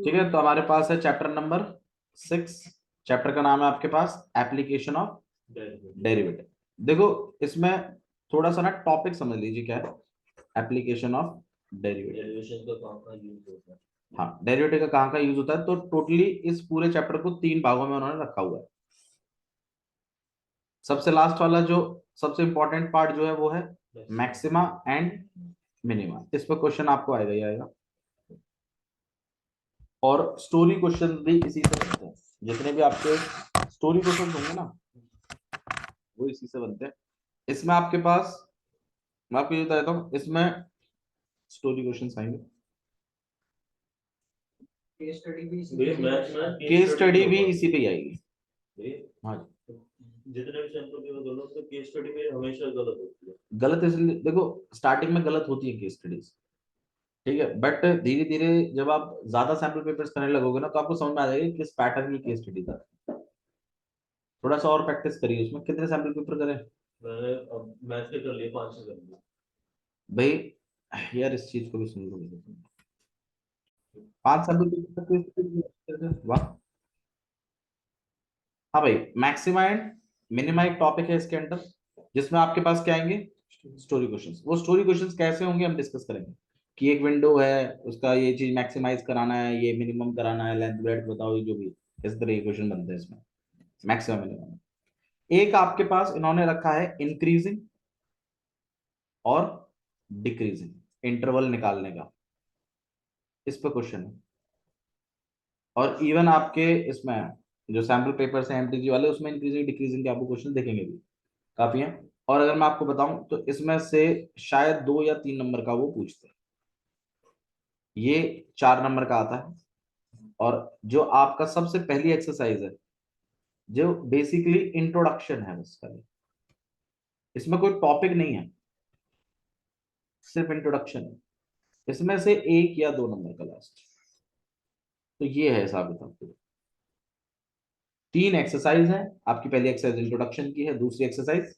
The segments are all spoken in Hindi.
ठीक है, तो हमारे पास है चैप्टर नंबर 6। चैप्टर का नाम है आपके पास एप्लीकेशन ऑफ डेरिवेटिव। देखो, इसमें थोड़ा सा ना टॉपिक समझ लीजिए क्या है एप्लीकेशन ऑफ डेरिवेटिव। डेरिवेशन का कहाँ कहाँ यूज होता है? हाँ, डेरिवेटिव का कहाँ का यूज होता है, तो टोटली इस पूरे चैप्टर को 3 भागों में उन्होंने रखा हुआ है। सबसे लास्ट वाला जो सबसे इंपॉर्टेंट पार्ट जो है वो है मैक्सिमा एंड मिनिमा। इस पर क्वेश्चन आपको आएगा ही आएगा, और स्टोरी क्वेश्चन भी इसी से बनते हैं। जितने भी आपके स्टोरी क्वेश्चन होंगे ना, वो इसी से बनते हैं। इसमें आपके पास, मैं आपको ये बता देता हूँ, इसमें स्टोरी क्वेश्चन आएंगे, केस स्टडी भी इसी पे केस स्टडी भी इसी पे ही आएगी। भैया हाँ, जितने भी सैंपल पेपर दोनों तो केस स्टडी में हमेशा गलत होती है। गलत इसलिए देखो, स्टार्टिंग में गलत होती है केस स्टडीज, ठीक है, बट धीरे धीरे जब आप ज्यादा सैंपल पेपर्स करने लगोगे ना, तो आपको समझ में आ जाएगा कि किस पैटर्न की केस स्टडी था। थोड़ा सा और प्रैक्टिस करिए उसमें। कितने सैंपल पेपर करें मैंने अब मैथ के कर लिए 5 से कर लिए भाई? यार इस चीज को भी सुन लो मेरे से। 5 सैंपल पेपर, वाह। हाँ भाई, मैक्सिमा एंड मिनिमा एक टॉपिक है इसके अंदर, जिसमें आपके पास क्या आएंगे, स्टोरी क्वेश्चंस। वो स्टोरी क्वेश्चंस कैसे होंगे हम डिस्कस करेंगे, कि एक विंडो है, उसका ये चीज मैक्सिमाइज कराना है, ये मिनिमम कराना है, लेंथ ब्रेड्थ बताओ, ये जो भी इस तरह के क्वेश्चन बनते हैं इसमें मैक्सिमम मिनिमम। एक आपके पास इन्होंने रखा है इंक्रीजिंग और डिक्रीजिंग इंटरवल निकालने का, इस पर क्वेश्चन है। और इवन आपके इसमें जो सैम्पल पेपर्स हैं एमटीजी वाले, उसमें इंक्रीजिंग डिक्रीजिंग के आपको क्वेश्चन देखेंगे भी काफी हैं। और अगर मैं आपको बताऊं तो इसमें से शायद 2 या 3 नंबर का वो पूछते हैं, ये 4 नंबर का आता है। और जो आपका सबसे पहली एक्सरसाइज है, जो बेसिकली इंट्रोडक्शन है उसका, इसमें कोई टॉपिक नहीं है, सिर्फ इंट्रोडक्शन है। इसमें से 1 या 2 नंबर का लास्ट। तो ये है हिसाब किताब। 3 एक्सरसाइज है आपकी। पहली एक्सरसाइज इंट्रोडक्शन की है, दूसरी एक्सरसाइज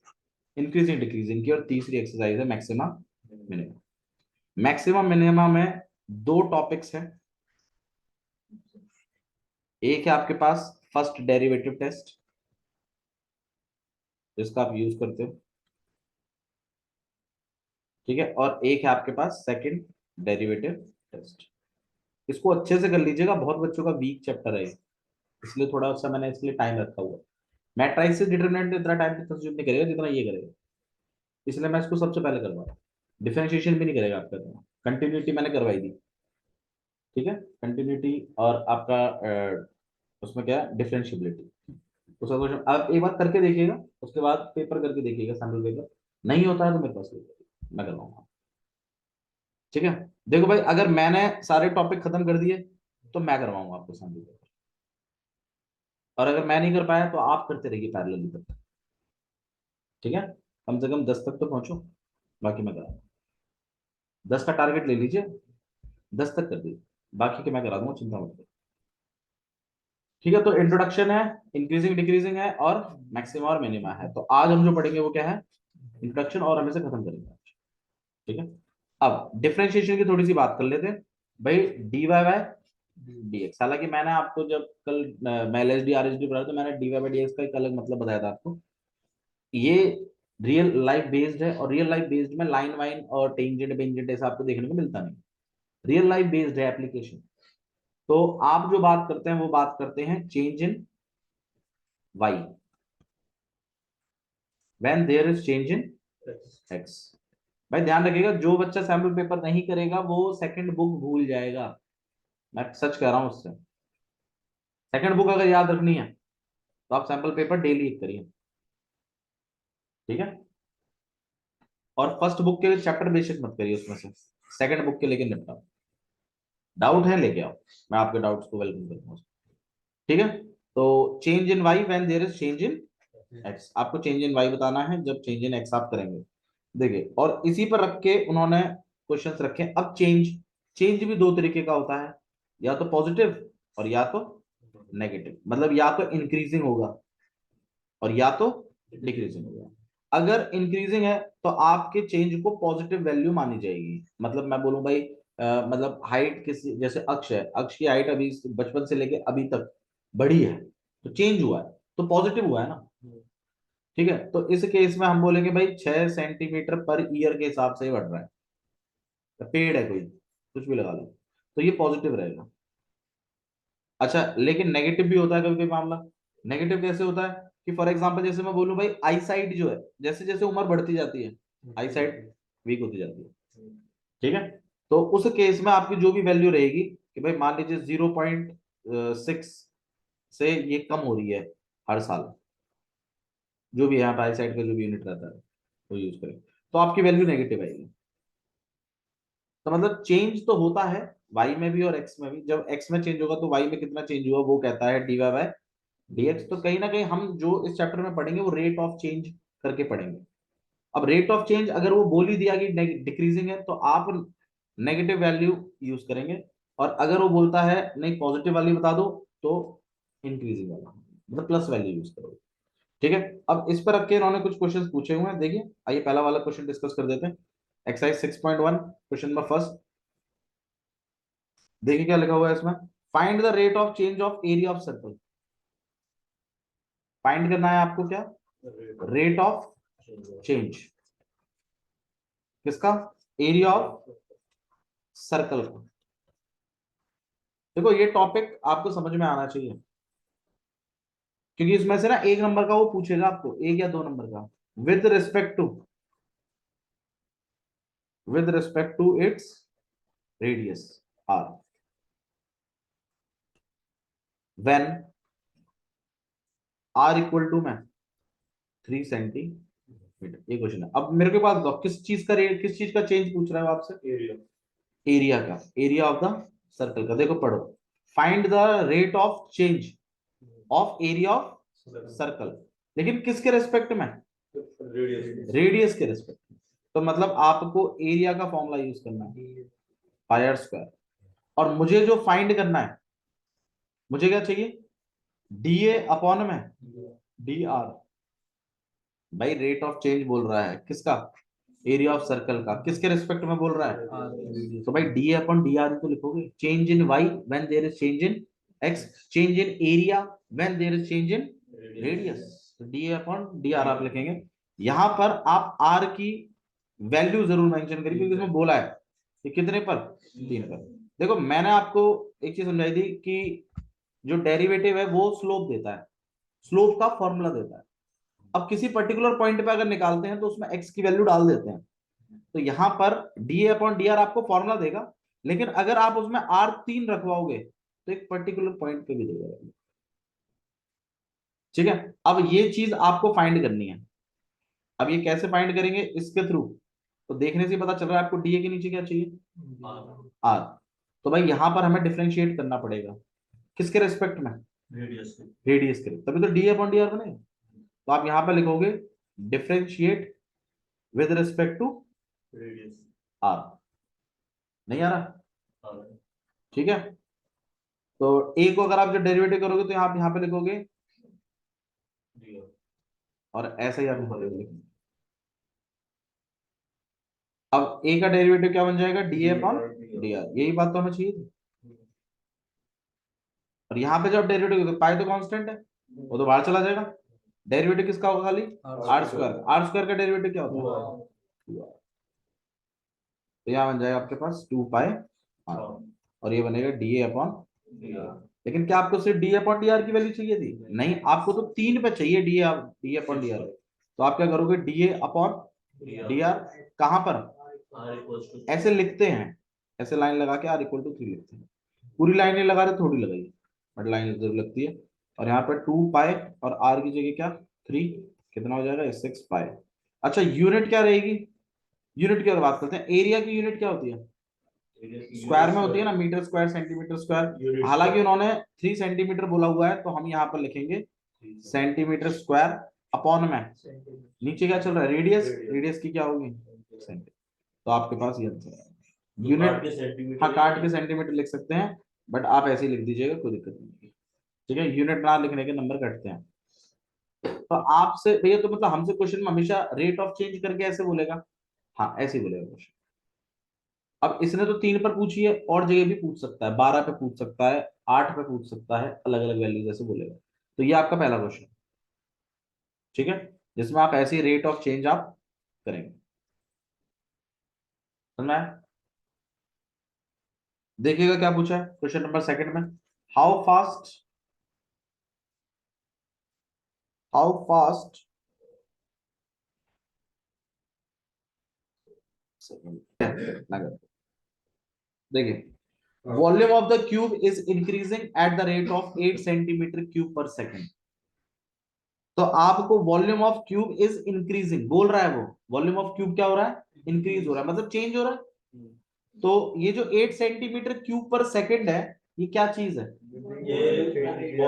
इंक्रीजिंग डिक्रीजिंग की, और तीसरी एक्सरसाइज है मैक्सिमा मिनिमम। मैक्सिमम मिनिमम में 2 टॉपिक्स हैं। एक है आपके पास फर्स्ट डेरिवेटिव टेस्ट, जिसका आप यूज करते हो, ठीक है, और एक है आपके पास सेकंड डेरिवेटिव टेस्ट। इसको अच्छे से कर लीजिएगा, बहुत बच्चों का वीक चैप्टर है, इसलिए थोड़ा सा मैंने इसके लिए टाइम रखा हुआ है। मैट्रिसेस डिटरमिनेंट इतना टाइम कंज्यूम नहीं करेगा जितना ये करेगा, इसलिए मैं इसको सबसे पहले करवा रहा हूँ। डिफरेंशिएशन भी नहीं करेगा आपका, कंटिन्यूटी मैंने करवाई दी, ठीक है, कंटिन्यूटी और आपका उसमें क्या है डिफरेंशियबिलिटी, उसका क्वेश्चन आप एक बार करके देखिएगा, उसके बाद पेपर करके देखिएगा, सैम्पल पेपर। नहीं होता है तो मेरे पास मैं करवाऊंगा, ठीक है। देखो भाई, अगर मैंने सारे टॉपिक खत्म कर दिए तो मैं करवाऊंगा आपको सैम्पल पेपर, और अगर मैं नहीं कर पाया तो आप करते रहिए पैरेलली तक, ठीक है। कम से कम 10 तक तो पहुंचो, बाकी मैं कराऊंगा। 10 का टारगेट ले लीजिए, 10 तक कर दीजिए, बाकी के मैं करा दूंगा, चिंता मत करो, ठीक है। तो इंट्रोडक्शन है, इंक्रीजिंग डिक्रीजिंग है, और मैक्सिमा और मिनिमा है। तो आज हम जो पढ़ेंगे वो क्या है, इंट्रोडक्शन, और हम इसे खत्म करेंगे आज, ठीक है। अब डिफरेंशिएशन की थोड़ी सी बात कर लेते हैं भाई। D Y by D X, हालांकि मैंने आपको जब कल मैं L S D R S D पढ़ा तो मैंने D Y by D X का एक अलग मतलब बताया था आपको। ये रियल लाइफ बेस्ड है, और रियल लाइफ बेस्ड में लाइन वाइन और टेंजेंट बेंजेंट ऐसा आपको देखने को मिलता नहीं। रियल लाइफ बेस्ड है एप्लीकेशन। तो आप जो बात करते हैं वो बात करते हैं change in Y when there is change in X. भाई ध्यान रखिएगा, जो बच्चा सैम्पल पेपर नहीं करेगा वो सेकंड बुक भूल जाएगा, मैं सच कह रहा हूं उससे। सेकंड बुक अगर याद रखनी है तो आप सैंपल पेपर डेली एक करिए, ठीक है। और फर्स्ट बुक के चैप्टर बेशक मत करिए उसमें से, सेकंड बुक के लेके निपटाओ। डाउट है लेके आओ, मैं आपके डाउट्स को वेलकम करूंगा, ठीक है। तो change in Y when there is change in X, आपको चेंज इन वाई बताना है जब चेंज इन एक्स आप करेंगे, देखिए। और इसी पर रख के उन्होंने क्वेश्चंस रखे। अब चेंज, चेंज भी 2 तरीके का होता है, या तो पॉजिटिव और या तो नेगेटिव, मतलब या तो इंक्रीजिंग होगा और या तो डिक्रीजिंग होगा। अगर इंक्रीजिंग है तो आपके चेंज को पॉजिटिव वैल्यू मानी जाएगी, मतलब मैं बोलूं भाई मतलब हाइट किसी, जैसे अक्ष है, अक्ष की हाइट अभी बचपन से लेके अभी तक बढ़ी है, तो चेंज हुआ है, तो पॉजिटिव हुआ है ना। ठीक है, तो इस केस में हम बोलेंगे भाई 6 सेंटीमीटर पर ईयर के हिसाब से ही बढ़ रहा है। तो पेड़ है कोई, कुछ भी लगा लो, तो ये पॉजिटिव रहेगा। अच्छा, लेकिन नेगेटिव भी होता है कभी कभी मामला। नेगेटिव कैसे होता है कि फॉर एग्जांपल जैसे मैं बोलूं भाई आई साइट जो है, जैसे जैसे उम्र बढ़ती जाती है आई साइट वीक होती जाती है। ठीक है, तो उस केस में आपकी जो भी वैल्यू रहेगी कि भाई मान लीजिए 0.6 से ये कम हो रही है हर साल, जो भी यहाँ पे आई साइड का जो भी यूनिट रहता है वो यूज करें, तो आपकी वैल्यू नेगेटिव आएगी। तो मतलब चेंज तो होता है वाई में भी और एक्स में भी। जब एक्स में चेंज होगा तो वाई में कितना चेंज हुआ वो कहता है डी वाई बाय डीएक्स। तो कहीं ना कहीं हम जो इस चैप्टर में पढ़ेंगे वो रेट ऑफ चेंज करके पढ़ेंगे। अब रेट ऑफ चेंज अगर वो बोल ही दिया कि डिक्रीजिंग है तो आप नेगेटिव वैल्यू यूज करेंगे, और अगर वो बोलता है नहीं पॉजिटिव वाली बता दो तो इंक्रीजिंग वाला मतलब प्लस वैल्यू यूज करोगे। ठीक है, अब इस पर रख के इन्होंने कुछ क्वेश्चंस पूछे हुए हैं, देखिए आइए पहला वाला क्वेश्चन डिस्कस कर देते हैं। एक्सरसाइज 6.1 क्वेश्चन नंबर फर्स्ट, देखिए क्या लिखा हुआ है इसमें। Find the rate of change of area of circle. Find करना है आपको क्या, रेट ऑफ चेंज किसका, एरिया ऑफ सर्कल का। देखो ये टॉपिक आपको समझ में आना चाहिए, क्योंकि इसमें से ना एक नंबर का वो पूछेगा आपको, एक या दो नंबर का, with respect to, with respect to its radius R, when R equal to में 3 सेंटीमीटर। ये क्वेश्चन है। अब मेरे के पास बताओ किस चीज का रेट, किस चीज का चेंज पूछ रहा है वो आपसे, एरिया। एरिया का, एरिया ऑफ द सर्कल का। देखो पढ़ो, find the rate of change of area of circle, लेकिन किसके रेस्पेक्ट में, रेडियस। रेडियस के रेस्पेक्ट में। तो मतलब आपको एरिया का फॉर्मूला यूज करना है पाई आर स्क्वायर, और मुझे जो फाइंड करना है, मुझे क्या चाहिए, डीए अपॉन में डी आर। भाई रेट ऑफ चेंज बोल रहा है किसका, एरिया ऑफ सर्कल का, किसके रेस्पेक्ट में बोल रहा है, तो भाई डी अपॉन डी आर तो लिखोगे। Change in Y when there is change in X, change in area when there is change in radius, तो डी अपॉन डी आर आप लिखेंगे। यहां पर आप आर की वैल्यू जरूर मेंशन करिए, क्योंकि इसमें बोला है कि कितने पर, 3 पर। देखो मैंने आपको एक चीज समझाई थी कि जो डेरिवेटिव है वो स्लोप देता है, स्लोप का फॉर्मूला देता है। अब किसी पर्टिकुलर पॉइंट पे अगर निकालते हैं तो उसमें एक्स की वैल्यू डाल देते हैं, तो यहां पर डी अपॉन डी आर आपको फॉर्मूला देगा, लेकिन अगर आप उसमें आर 3 रखवाओगे तो एक पर्टिकुलर पॉइंट पे भी देगा। ठीक है, अब ये चीज आपको फाइंड करनी है। अब ये कैसे फाइंड करेंगे, इसके थ्रू, तो देखने से पता चल रहा है आपको डीए के नीचे क्या चाहिए, आर। तो भाई यहां पर हमें डिफरेंशिएट करना पड़ेगा किसके रेस्पेक्ट में, रेडियस। रेडियस के, तभी तो डी अपॉन डी आर बनेगा। तो आप यहां पर लिखोगे differentiate with respect to radius. R. नहीं आ रहा, ठीक है। तो ए को अगर आप जो डेरिवेटिव करोगे तो आप यहाँ पे लिखोगे, और ऐसा ही आप यहाँ पे लिखेंगे। अब ए का डेरिवेटिव क्या बन जाएगा, डी अपॉन डी आर, यही बात तो हमें चाहिए थी। और यहाँ पे जब डेरिवेटिव, पाई तो कांस्टेंट है, वो तो बाहर चला जाएगा। डेरिवेटिव किसका होगा खाली, आर स्क्वायर। आर स्क्वायर का डेरिवेटिव क्या होता है, 2r। तो यहाँ बन जाएगा आपके पास 2 पाई आर, और ये बनेगा डी अपॉन। लेकिन क्या आपको सिर्फ डी अपॉन डी आर की वैल्यू चाहिए थी, नहीं, आपको तो 3 पे चाहिए D D upon D R. तो आप क्या करोगे, डी अपॉन डी आर कहां पर, ऐसे लिखते हैं, ऐसे लाइन लगा के आर इक्वल टू 3 लिखते हैं। पूरी लाइन नहीं लगा रहे, थोड़ी लगाइए, बट लाइन जरूर लगती है। और यहाँ पर 2 पाई और आर की जगह क्या 3, कितना हो जाएगा 6 पाई। अच्छा यूनिट क्या रहेगी, यूनिट की अगर बात करते हैं, एरिया की यूनिट क्या होती है, स्क्वायर में होती है ना, मीटर स्क्वायर सेंटीमीटर स्क्वायर। हालांकि उन्होंने 3 सेंटीमीटर बोला हुआ है, तो हम यहाँ पर लिखेंगे सेंटीमीटर स्क्वायर अपॉन में नीचे क्या चल रहा है, रेडियस, रेडियस की क्या होगी सेंटीमीटर। तो आपके पास ये आंसर है यूनिट। हाँ काट के सेंटीमीटर लिख सकते हैं, बट आप ऐसे ही लिख दीजिएगा, कोई दिक्कत नहीं। ठीक है, यूनिट ना लिखने के नंबर कटते हैं। तो आपसे भैया, तो मतलब हमसे क्वेश्चन में हमेशा रेट ऑफ चेंज करके ऐसे बोलेगा, हाँ ऐसे ही बोलेगा क्वेश्चन। अब इसने तो 3 पर पूछी है, और जगह भी पूछ सकता है, 12 पे पूछ सकता है, 8 पे पूछ सकता है, अलग अलग वैल्यू जैसे बोलेगा। तो ये आपका पहला क्वेश्चन, ठीक है, जिसमें आप ऐसी रेट ऑफ चेंज आप करेंगे। समझ में? देखिएगा क्या पूछा है क्वेश्चन नंबर सेकंड में। हाउ फास्ट, हाउ फास्ट, देखिए, volume of the cube is increasing at the rate of 8 centimetre cube पर सेकेंड। तो आपको volume of cube is increasing बोल रहा है, वो वॉल्यूम ऑफ क्यूब क्या हो रहा है, इंक्रीज हो रहा है, मतलब चेंज हो रहा है। तो ये जो 8 सेंटीमीटर क्यूब पर सेकेंड है, ये क्या चीज है,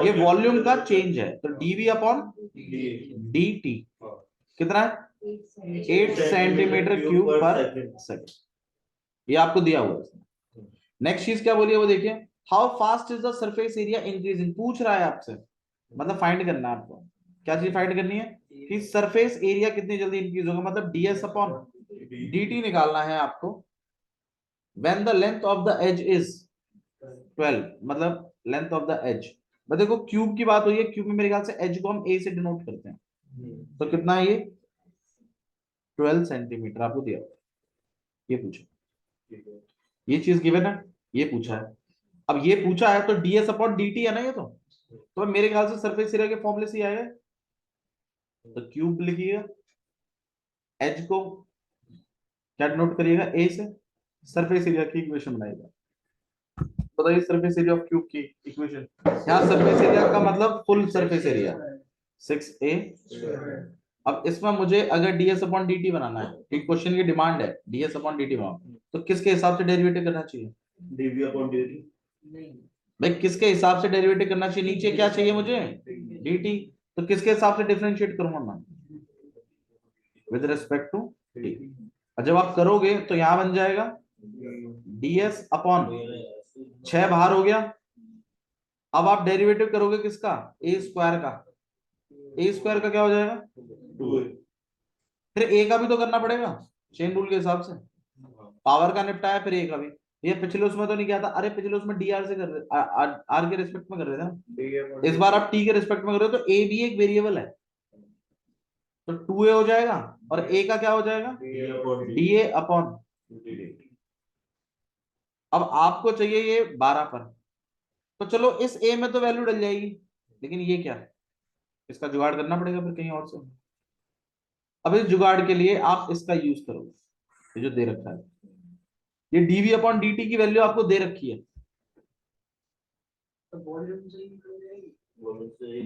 ये वॉल्यूम का चेंज है। तो डीवी अपॉन डी टी कितना है, 8 सेंटीमीटर क्यूब पर सेकेंड, ये आपको दिया हुआ है। नेक्स्ट चीज क्या बोली है वो देखिए, how fast is the surface area increasing, पूछ रहा है आपसे, मतलब फाइंड करना है आपको। क्या चीज फाइंड करनी है कि सरफेस एरिया कितनी जल्दी इंक्रीज होगा, मतलब डीएस अपॉन dt निकालना है आपको। When the length of the edge is 12, मतलब लेंथ ऑफ द एज, बस देखो क्यूब की बात हुई है, क्यूब में मेरे ख्याल से एज को हम ए से डिनोट करते हैं, तो कितना है ये 12 सेंटीमीटर आपको दिया हुआ है। ये पूछा, ये चीज गिवन है, ये पूछा है। अब ये पूछा है तो डीएस अपॉन dt है ना, ये तो मेरे ख्याल से सरफेस एरिया के फॉर्मूले से ही आएगा। तो क्यूब लिखिएगा, एज को क्या नोट करिएगा ए से, सरफेस एरिया की इक्वेशन बनाइएगा। बताइए सरफेस एरिया ऑफ क्यूब की इक्वेशन, यहाँ सरफेस एरिया का मतलब फुल सरफेस एरिया 6a। अब इसमें मुझे अगर ds अपॉन dt बनाना है, एक क्वेश्चन की डिमांड है ds अपॉन dt बनाओ, तो किसके हिसाब से डेरिवेटिव करना चाहिए, डीवी अपॉन dt। भाई किसके हिसाब से डेरिवेटिव करना चाहिए, नीचे क्या चाहिए मुझे dt, तो किसके हिसाब से डिफरेंशिएट करूंगा मैं, विद रिस्पेक्ट टू t। और जब आप करोगे तो यहां बन जाएगा ds अपॉन 6 बाहर हो गया। अब आप डेरिवेटिव करोगे किसका, ए स्क्वायर का, ए स्क्वायर का क्या हो जाएगा, फिर ए का भी तो करना पड़ेगा चेन रूल के हिसाब से, पावर का निपटाया फिर ए का भी। ये पिछले उसमें तो नहीं किया था, अरे पिछले उसमें डी आर से कर रहे, आर के रिस्पेक्ट में कर रहे थे ना, इस बार आप टी के रिस्पेक्ट में कर रहे हो, तो ए भी एक वेरिएबल है, तो 2a हो जाएगा, और ए का क्या हो जाएगा डी ए अपॉन। अब आपको चाहिए ये 12 पर, तो चलो इस ए में तो वैल्यू डल जाएगी, लेकिन ये क्या है, इसका जुगाड़ करना पड़ेगा फिर कहीं और से। अब इस जुगाड़ के लिए आप इसका यूज करोगे, ये जो दे रखा है, ये डीवी अपॉन डी टी की वैल्यू आपको दे रखी है,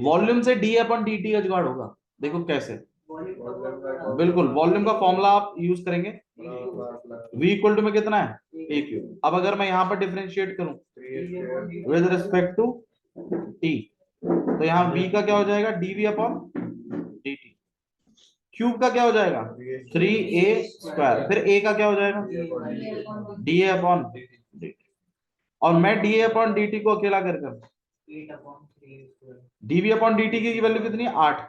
वॉल्यूम से डी अपॉन डी टी का जुगाड़ होगा। देखो कैसे, बिल्कुल वॉल्यूम का फॉर्मूला आप यूज करेंगे, v इक्वल टू में कितना है ए क्यूब। अब अगर मैं यहां पर डिफरेंशिएट करूं विद रिस्पेक्ट टू t, तो यहाँ v का क्या हो जाएगा dv अपॉन dt, क्यूब का क्या हो जाएगा 3a स्क्वायर, फिर a का क्या हो जाएगा da अपॉन dt। और मैं da अपॉन dt को अकेला कर dv अपॉन dt की वैल्यू कितनी है 8,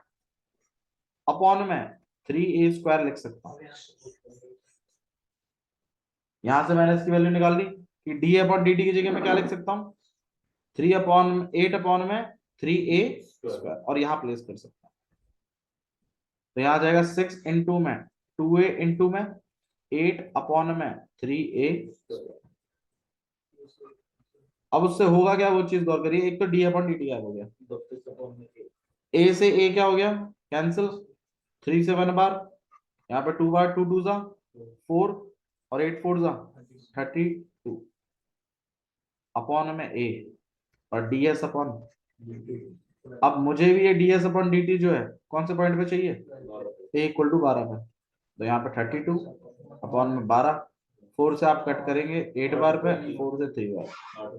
अपॉन में 3a स्क्वायर लिख सकता हूं। यहां से मैंने इसकी वैल्यू निकाल दी कि डी अपॉन डी टी की जगह मैं क्या लिख सकता हूँ 3 अपॉन 8 अपॉन में 3a स्क्वायर, और यहां प्लेस कर सकता हूं। तो यहां आ जाएगा 6 इंटू में 2a इंटू में 8 अपॉन में 3a स्क्वायर। अब उससे होगा क्या, वो चीज गौर करिए, एक तो डी अपॉन डी टी हो गया, ए से ए क्या हो गया कैंसिल, 3 से 1 बार, यहाँ पे 2 बार, 2 2 जा 4, और 8 4 जा 32 अपॉन में ए, और ds अपॉन। अब मुझे भी ये ds अपॉन dt जो है कौन से पॉइंट पे चाहिए, a इक्वल टू 12 पे, तो यहाँ पे 32 अपॉन में 12, 4 से आप कट करेंगे 8 बार पे, 4 से 3 बार,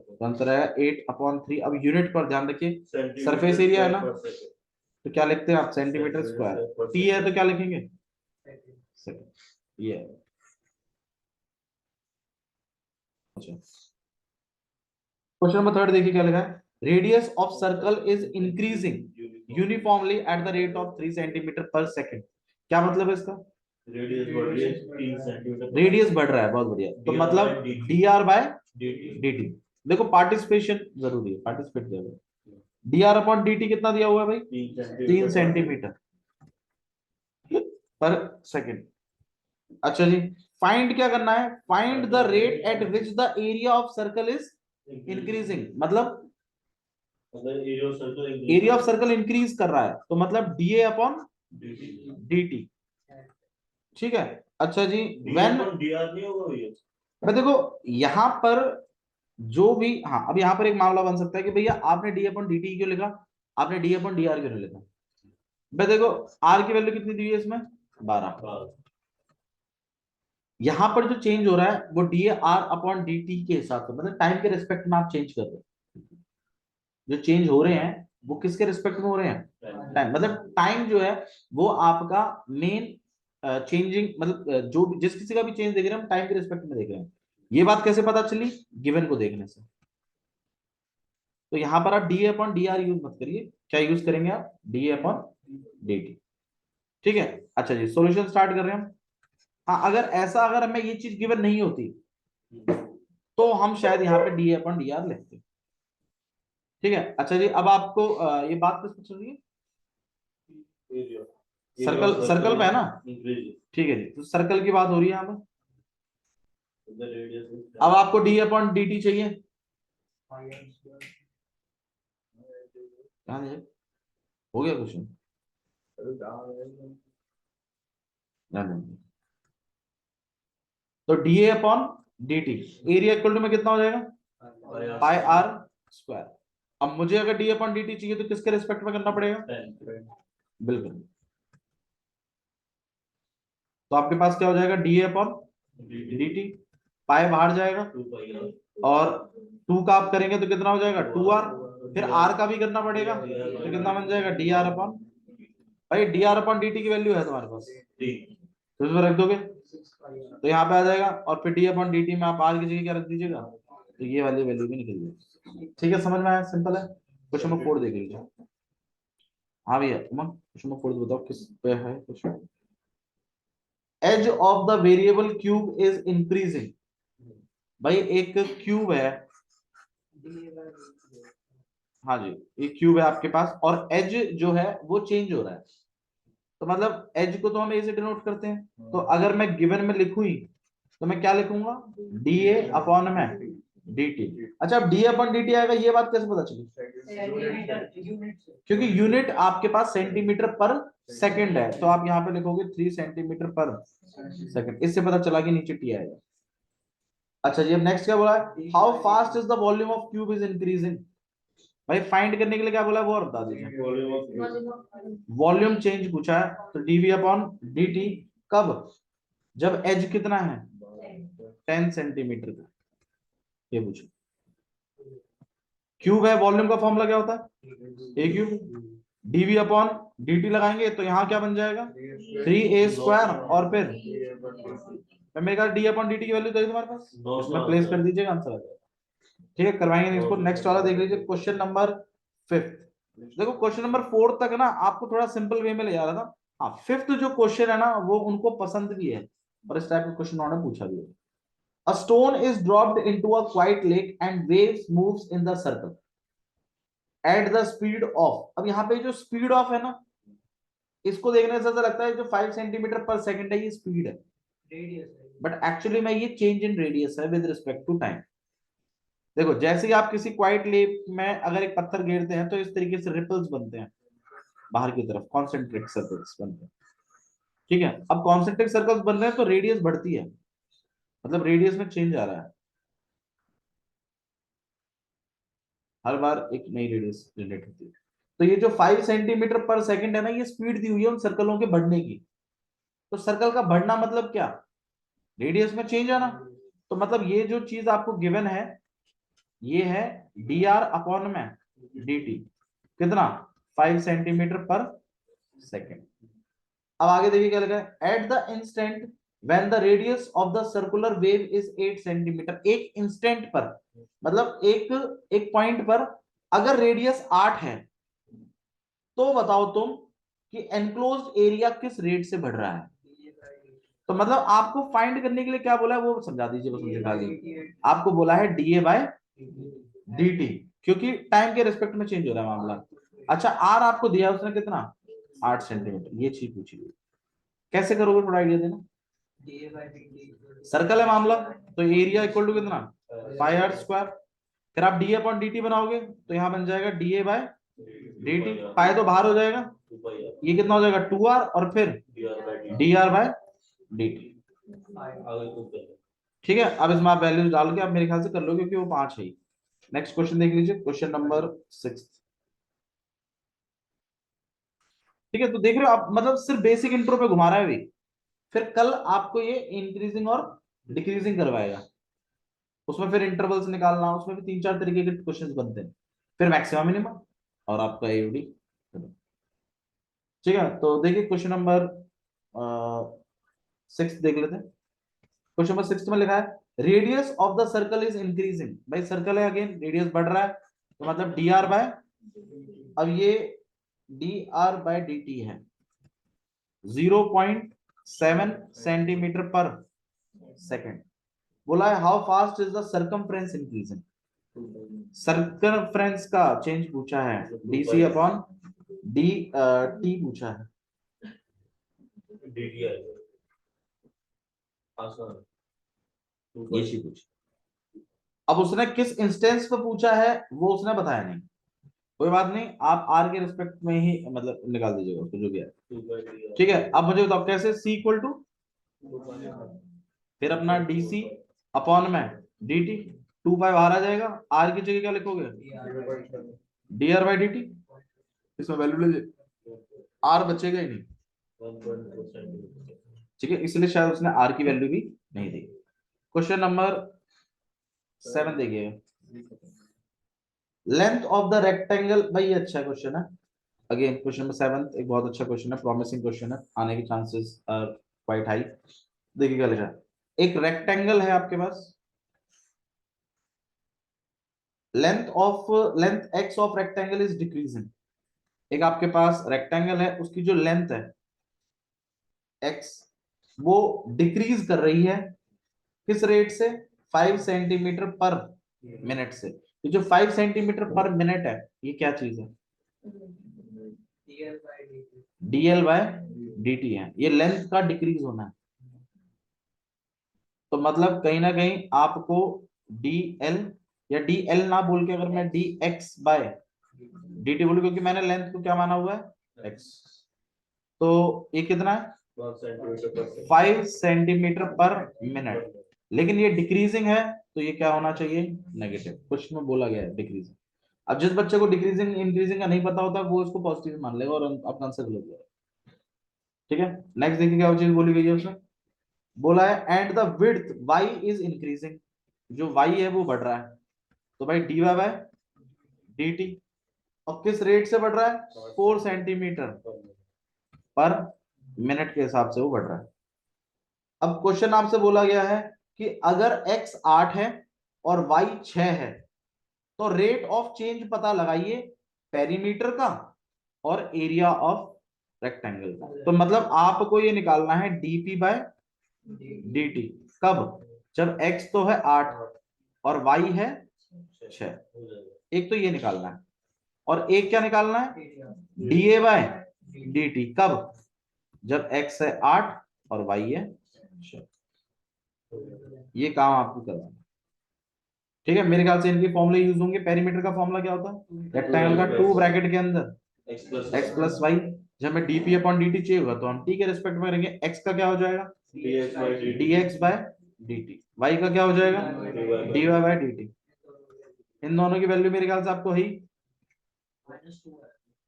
तो आंसर आएगा 8 अपॉन 3। अब यूनिट पर ध्यान रखिए, सरफेस एरिया है ना, तो क्या लिखते हैं आप सेंटीमीटर स्क्वायर, टी है तो क्या लिखेंगे सेकंड, ये है। अच्छा क्वेश्चन नंबर थर्ड देखिए क्या लिखा है, radius of circle is increasing uniformly at the rate of 3 centimetre per second. क्या मतलब है इसका, रेडियस बढ़ रही है 3 सेंटीमीटर। रेडियस बढ़ रहा है, बहुत बढ़िया। तो DR मतलब by dt। dr by dt। dt। देखो पार्टिसिपेशन जरूरी है, पार्टिसिपेट दिया हुआ है। dr अपॉन dt कितना दिया हुआ है भाई? 3 सेंटीमीटर पर सेकेंड। अच्छा जी, फाइंड क्या करना है? Find the rate at which the area of circle is increasing. मतलब एरिया ऑफ सर्कल इंक्रीज कर रहा है, तो मतलब dA अपॉन dt। ठीक है। अच्छा जी, व्हेन dr नहीं होगा भैया? देखो यहां पर जो भी, हाँ अब यहां पर एक मामला बन सकता है कि भैया आपने डी अपॉन डी टी क्यों लिखा, आपने डी अपॉन डी आर क्यों नहीं लिखा? भाई देखो आर की वैल्यू कितनी दी हुई है इसमें? 12। यहां पर जो चेंज हो रहा है वो D R upon d T के हिसाब से, मतलब टाइम के रिस्पेक्ट में आप चेंज कर रहे हो। जो चेंज हो रहे हैं वो किसके रिस्पेक्ट में हो रहे हैं? टाइम। मतलब टाइम जो है वो आपका मेन चेंजिंग, मतलब जो जिस किसी का भी चेंज देख रहे हैं हम टाइम के रिस्पेक्ट में देख रहे हैं। ये बात कैसे पता चली? गिवन को देखने से। तो यहां पर आप D upon D are use मत करिए, क्या यूज करेंगे आप? D upon d t. ठीक है। अच्छा जी, सॉल्यूशन स्टार्ट कर रहे हैं हम। हाँ अगर ऐसा, अगर हमें ये चीज गिवन नहीं होती तो हम शायद यहाँ पे डी अपॉन डी आर लेते। ठीक है। अच्छा जी, अब आपको ये बात किस पे चल रही है? सर्कल, सर्कल पे है ना? ठीक है जी, तो सर्कल की बात हो रही है यहाँ पर। अब आपको डी अपॉन डी टी चाहिए। ध्यान दीजिए, हो गया क्वेश्चन? तो D upon d t, area equal to में कितना हो जाएगा? Pi r square. अब मुझे अगर डी अपॉन डी टी चाहिए तो किसके रिस्पेक्ट में करना पड़ेगा? बिल्कुल। तो आपके पास क्या हो जाएगा? डी अपॉन डी टी, पाई बाहर जाएगा और 2 का आप करेंगे तो कितना हो जाएगा? 2r। फिर r का भी करना पड़ेगा तो कितना बन जाएगा? डी आर अपॉन, भाई D R upon d T की वैल्यू है तुम्हारे पास तो इसमें रख दोगे तो यहाँ पे आ जाएगा, और फिर डी अपॉन डी टी में आप r की जगह क्या रख दीजिएगा, तो ये वाली वैल्यू भी निकल जाएगी। ठीक है, समझ में आया? सिंपल है। क्वेश्चन नंबर 4 देख लीजिए। हाँ भैया उमंग, क्वेश्चन नंबर 4 बताओ किस पे है question? Edge of the variable cube is increasing. भाई एक क्यूब है, हाँ जी, एक क्यूब है आपके पास और एज जो है वो चेंज हो रहा है। तो मतलब एज को तो हम ए से डिनोट करते हैं, तो अगर मैं गिवन में लिखूं ही तो मैं क्या लिखूंगा? डी ए अपॉन में डी टी। अच्छा, अब डी अपॉन डी टी आएगा, ये बात कैसे पता चली? क्योंकि यूनिट आपके पास सेंटीमीटर पर सेकंड है, तो आप यहाँ पे लिखोगे 3 सेंटीमीटर पर सेकंड, इससे पता चला कि नीचे टी आएगा। अच्छा जी, अब नेक्स्ट क्या बोला है? How fast is the volume of cube is increasing. भाई फाइंड करने के लिए क्या बोला है वो और बता दीजिए। वॉल्यूम चेंज पूछा है, तो डीवी अपॉन डी टी। कब? जब एज कितना है? 10 सेंटीमीटर का, ये पूछो। क्यूब है, वॉल्यूम का फॉर्मूला क्या होता है? A cube. Dv upon d t लगाएंगे तो यहाँ क्या बन जाएगा? 3a स्क्वायर, और फिर मेरे का डी अपॉन डी टी की वैल्यू तो तुम्हारे पास, इसमें प्लेस कर दीजिएगा, आंसर आ जाएगा। ठीक है, करवाएंगे इसको। नेक्स्ट वाला देख लीजिए, क्वेश्चन नंबर 5। देखो क्वेश्चन नंबर 4 तक ना आपको थोड़ा सिंपल वे में ले जा रहा था। हाँ, 5th जो क्वेश्चन है ना वो उनको पसंद भी है और इस टाइप का क्वेश्चन उन्होंने पूछा भी है। A stone is dropped into a quiet lake and waves moves in the circle at the speed of। अब यहाँ पे जो स्पीड ऑफ है ना, इसको देखने से ऐसा लगता है जो 5 सेंटीमीटर पर सेकंड है ये स्पीड है, बट एक्चुअली में ये चेंज इन रेडियस है विद रिस्पेक्ट टू टाइम। देखो जैसे ही आप किसी क्वाइट लेक में अगर एक पत्थर गिरते हैं तो इस तरीके से रिपल्स बनते हैं बाहर की तरफ, कॉन्सेंट्रिक सर्कल्स बनते हैं। ठीक है, अब कॉन्सेंट्रिक सर्कल्स बन रहे हैं तो रेडियस बढ़ती है, मतलब रेडियस में चेंज आ रहा है, हर बार एक नई रेडियस जनरेट होती है। तो ये जो 5 सेंटीमीटर पर सेकंड है ना, ये स्पीड दी हुई है उन सर्कलों के बढ़ने की। तो सर्कल का बढ़ना मतलब क्या? रेडियस में चेंज आना। तो मतलब ये जो चीज आपको गिवन है ये है डी आर अपॉन में डी टी, कितना? 5 सेंटीमीटर पर सेकेंड। अब आगे देखिए क्या लिखा है? At the instant when the radius of the circular wave is 8 centimetre. एक इंस्टेंट पर मतलब एक एक पॉइंट पर अगर रेडियस 8 है तो बताओ तुम कि एनक्लोज्ड एरिया किस रेट से बढ़ रहा है? तो मतलब आपको फाइंड करने के लिए क्या बोला है वो समझा दीजिए बस मुझे खाली। आपको बोला है डीए बाय dt, क्योंकि टाइम के रिस्पेक्ट में चेंज हो रहा है मामला। अच्छा आर आपको दिया है उसने कितना, 8 सेंटीमीटर, ये चीज पूछी हुई, कैसे करोगे थोड़ा आइडिया देना। सर्कल है मामला, तो एरिया इक्वल टू कितना, पाई आर स्क्वायर। फिर आप डी अपॉन डी टी बनाओगे तो यहाँ बन जाएगा डीए बाय डी टी, पाई तो बाहर हो जाएगा, ये कितना हो जाएगा 2r, और फिर d r by d t. ठीक है, अब इसमें आप वैल्यूज डाल के आप मेरे ख्याल से कर लो क्योंकि वो 5 है। नेक्स्ट क्वेश्चन देख लीजिए, क्वेश्चन नंबर 6। ठीक है, तो देख रहे हो आप, मतलब सिर्फ बेसिक इंट्रो पे घुमा रहा है अभी, फिर कल आपको ये इंक्रीजिंग और डिक्रीजिंग करवाएगा, उसमें फिर इंटरवल्स निकालना, उसमें भी 3-4 तरीके के क्वेश्चंस बनते हैं, फिर मैक्सिमम मिनिमम और आपका एओडी। ठीक है, तो देखिए क्वेश्चन नंबर 6 देख लेते हैं। क्वेश्चन नंबर 6 में लिखा है radius of the circle is increasing. भाई सर्कल है, अगेन रेडियस बढ़ रहा है, तो मतलब डी आर बाय, अब ये d r by d t है 0.7 सेंटीमीटर पर सेकेंड। बोला है how fast is the circumference increasing. Circumference का चेंज पूछा है, डीसी अपॉन डी टी पूछा है, ये चीज पूछी। अब उसने किस इंस्टेंस पे पूछा है वो उसने बताया नहीं, कोई बात नहीं, आप आर के रिस्पेक्ट में ही मतलब निकाल दीजिएगा उसको जो भी है। ठीक है, अब मुझे बताओ कैसे, सी इक्वल टू फिर अपना डीसी अपॉन में dt, 2 पाई बाहर आ जाएगा, आर की जगह क्या लिखोगे, D R by D T, इसमें वैल्यू ले लीजिए, आर बचेगा ही नहीं। ठीक है, इसलिए शायद उसने आर की वैल्यू भी नहीं दी। क्वेश्चन नंबर 7 देखिएगा, लेंथ ऑफ द रेक्टेंगल। भाई ये अच्छा क्वेश्चन है, अगेन क्वेश्चन नंबर 7 एक बहुत अच्छा क्वेश्चन है, प्रॉमिसिंग क्वेश्चन है, आने के चांसेस आर क्वाइट हाई। देखिए क्या लिखा है, एक रेक्टेंगल है आपके पास, length x of rectangle is decreasing. एक आपके पास रेक्टेंगल है, उसकी जो लेंथ है एक्स, वो डिक्रीज कर रही है, किस रेट से, 5 सेंटीमीटर पर मिनट से। ये जो 5 सेंटीमीटर पर मिनट है, ये क्या चीज है, डीएल बाय डी है, ये लेंथ का डिक्रीज होना है। तो मतलब कहीं ना कहीं आपको डीएल या डीएल ना बोल के अगर मैं d x by d t बोलूं, क्योंकि मैंने लेंथ को क्या माना हुआ है एक्स, तो ये कितना है 5 सेंटीमीटर पर मिनट, लेकिन ये डिक्रीजिंग है, तो ये क्या होना चाहिए, नेगेटिव। कुछ में बोला गया है डिक्रीजिंग। अब जिस बच्चे को डिक्रीजिंग इंक्रीजिंग का नहीं पता होता वो इसको पॉजिटिव मान लेगा और अपना आंसर गलत जाएगा। ठीक है, नेक्स्ट देखिए क्या चीज बोली गई है उसमें, बोला है and the width y is increasing, जो y है वो बढ़ रहा है, तो भाई dy बाय dt, और किस रेट से बढ़ रहा है, 4 सेंटीमीटर पर मिनट के हिसाब से वो बढ़ रहा है। अब क्वेश्चन आपसे बोला गया है कि अगर x 8 है और y 6 है, तो रेट ऑफ चेंज पता लगाइए पेरीमीटर का और एरिया ऑफ रेक्टेंगल का। तो मतलब आपको ये निकालना है dp बाय dt, कब, जब x तो है 8 और y है 6, एक तो ये निकालना है, और एक क्या निकालना है, dA बाय dt, कब, जब x है 8 और y है 6। ये काम आपको करना है। ठीक है, मेरे ख्याल से इनके फॉर्मूले यूज होंगे। पेरीमीटर का फॉर्मूला क्या होता है, रेक्टेंगल का 2 ब्रैकेट के अंदर x प्लस वाई, जब हमें dp अपॉन dt चाहिए होगा तो हम t के रिस्पेक्ट में करेंगे, x का क्या हो जाएगा dx बाय dt, y का क्या हो जाएगा dy बाय dt। इन दोनों की वैल्यू मेरे ख्याल से आपको ही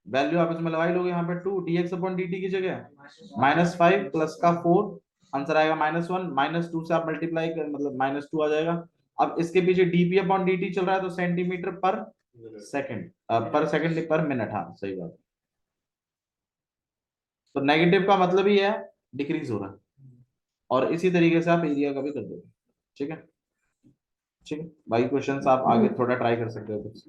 वैल्यू आप इसमें लगा ही लोगे, यहाँ पे 2 dx अपॉन dt की जगह -5 प्लस का 4, आंसर आएगा -1, -2 से आप मल्टीप्लाई कर मतलब -2 आ जाएगा। अब इसके पीछे dp अपॉन dt चल रहा है, तो सेंटीमीटर पर सेकंड, पर सेकंड नहीं पर मिनट, हाँ सही बात। तो नेगेटिव का मतलब ही है डिक्रीज हो रहा है, और इसी तरीके से आप एरिया का भी कर दोगे। ठीक है, ठीक है, बाकी क्वेश्चंस आप आगे थोड़ा ट्राई कर सकते हो कुछ।